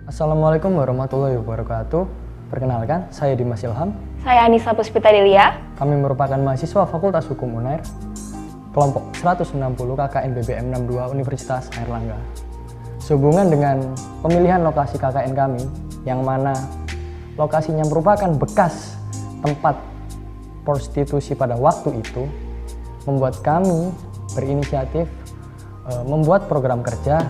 Assalamualaikum warahmatullahi wabarakatuh. Perkenalkan, saya Dimas Ilham. Saya Anissa Puspita Delia. Kami merupakan mahasiswa Fakultas Hukum UNAIR, kelompok 160 KKN BBM 62 Universitas Airlangga. Sehubungan dengan pemilihan lokasi KKN kami, yang mana lokasinya merupakan bekas tempat prostitusi pada waktu itu, membuat kami berinisiatif membuat program kerja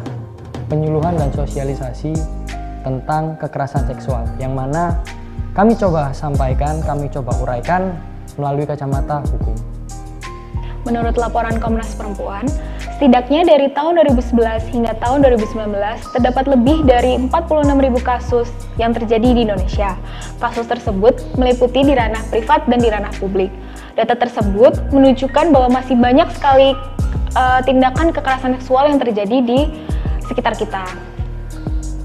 penyuluhan dan sosialisasi tentang kekerasan seksual, yang mana kami coba sampaikan, kami coba uraikan melalui kacamata hukum. Menurut laporan Komnas Perempuan, setidaknya dari tahun 2011 hingga tahun 2019 terdapat lebih dari 46.000 kasus yang terjadi di Indonesia. Kasus tersebut meliputi di ranah privat dan di ranah publik. Data tersebut menunjukkan bahwa masih banyak sekali tindakan kekerasan seksual yang terjadi di sekitar kita.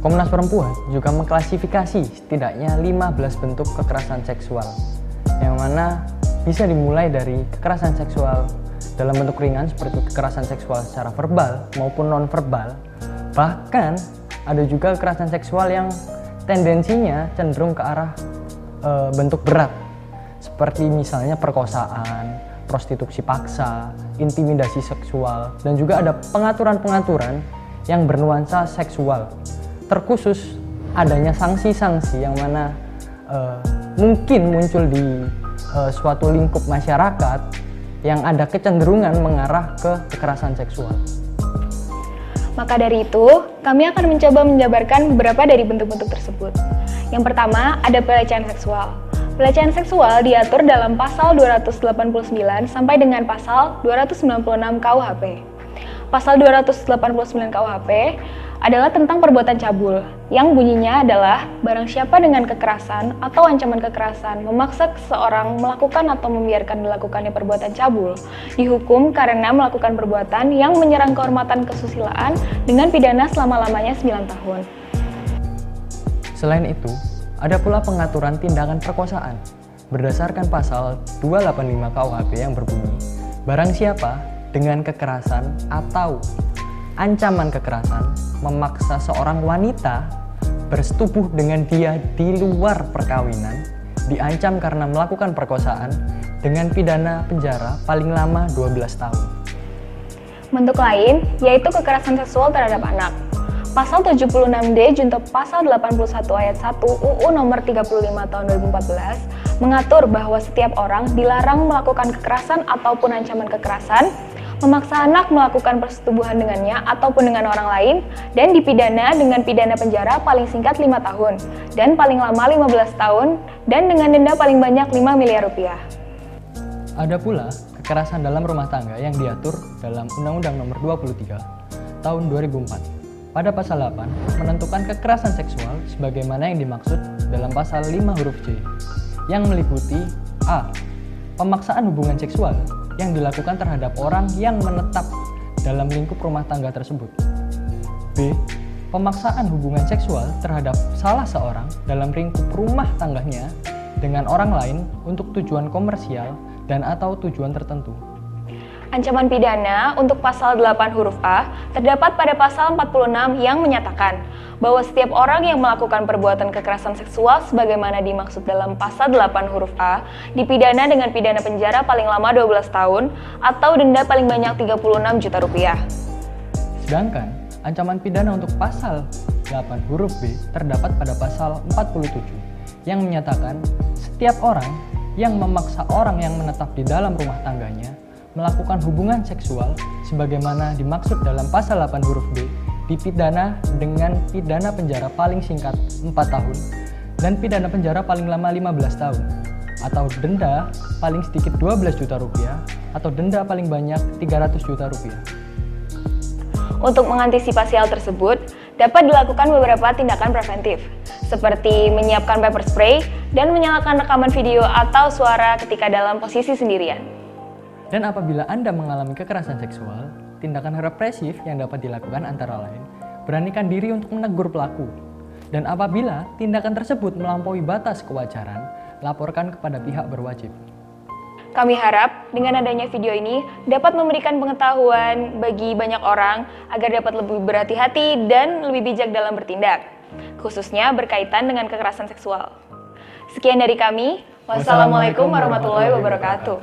Komnas Perempuan juga mengklasifikasi setidaknya 15 bentuk kekerasan seksual, yang mana bisa dimulai dari kekerasan seksual dalam bentuk ringan seperti kekerasan seksual secara verbal maupun non-verbal. Bahkan ada juga kekerasan seksual yang tendensinya cenderung ke arah bentuk berat, seperti misalnya perkosaan, prostitusi paksa, intimidasi seksual, dan juga ada pengaturan-pengaturan yang bernuansa seksual. Terkhusus adanya sanksi-sanksi yang mana mungkin muncul di suatu lingkup masyarakat yang ada kecenderungan mengarah ke kekerasan seksual. Maka dari itu, kami akan mencoba menjabarkan beberapa dari bentuk-bentuk tersebut. Yang pertama, ada pelecehan seksual. Pelecehan seksual diatur dalam pasal 289 sampai dengan pasal 296 KUHP. Pasal 289 KUHP adalah tentang perbuatan cabul, yang bunyinya adalah barang siapa dengan kekerasan atau ancaman kekerasan memaksa seseorang melakukan atau membiarkan dilakukannya perbuatan cabul, dihukum karena melakukan perbuatan yang menyerang kehormatan kesusilaan dengan pidana selama-lamanya 9 tahun. Selain itu, ada pula pengaturan tindakan perkosaan berdasarkan pasal 285 KUHP yang berbunyi, barang siapa dengan kekerasan atau ancaman kekerasan memaksa seorang wanita bersetubuh dengan dia di luar perkawinan diancam karena melakukan perkosaan dengan pidana penjara paling lama 12 tahun. Bentuk lain yaitu kekerasan seksual terhadap anak. Pasal 76D junto pasal 81 ayat 1 UU nomor 35 tahun 2014 mengatur bahwa setiap orang dilarang melakukan kekerasan ataupun ancaman kekerasan, memaksa anak melakukan persetubuhan dengannya ataupun dengan orang lain, dan dipidana dengan pidana penjara paling singkat 5 tahun dan paling lama 15 tahun dan dengan denda paling banyak 5 miliar rupiah. Ada pula kekerasan dalam rumah tangga yang diatur dalam Undang-Undang Nomor 23 Tahun 2004. Pada pasal 8 menentukan kekerasan seksual sebagaimana yang dimaksud dalam pasal 5 huruf C, yang meliputi A. Pemaksaan hubungan seksual yang dilakukan terhadap orang yang menetap dalam lingkup rumah tangga tersebut. B. Pemaksaan hubungan seksual terhadap salah seorang dalam lingkup rumah tangganya dengan orang lain untuk tujuan komersial dan atau tujuan tertentu. Ancaman pidana untuk pasal 8 huruf A terdapat pada pasal 46 yang menyatakan bahwa setiap orang yang melakukan perbuatan kekerasan seksual sebagaimana dimaksud dalam pasal 8 huruf A dipidana dengan pidana penjara paling lama 12 tahun atau denda paling banyak 36 juta rupiah. Sedangkan ancaman pidana untuk pasal 8 huruf B terdapat pada pasal 47 yang menyatakan setiap orang yang memaksa orang yang menetap di dalam rumah tangganya melakukan hubungan seksual sebagaimana dimaksud dalam pasal 8 huruf B dipidana dengan pidana penjara paling singkat 4 tahun dan pidana penjara paling lama 15 tahun atau denda paling sedikit 12 juta rupiah atau denda paling banyak 300 juta rupiah. Untuk mengantisipasi hal tersebut, dapat dilakukan beberapa tindakan preventif seperti menyiapkan pepper spray dan menyalakan rekaman video atau suara ketika dalam posisi sendirian. Dan apabila Anda mengalami kekerasan seksual, tindakan represif yang dapat dilakukan antara lain, beranikan diri untuk menegur pelaku. Dan apabila tindakan tersebut melampaui batas kewajaran, laporkan kepada pihak berwajib. Kami harap dengan adanya video ini dapat memberikan pengetahuan bagi banyak orang agar dapat lebih berhati-hati dan lebih bijak dalam bertindak. khususnya berkaitan dengan kekerasan seksual. Sekian dari kami. Wassalamualaikum warahmatullahi wabarakatuh.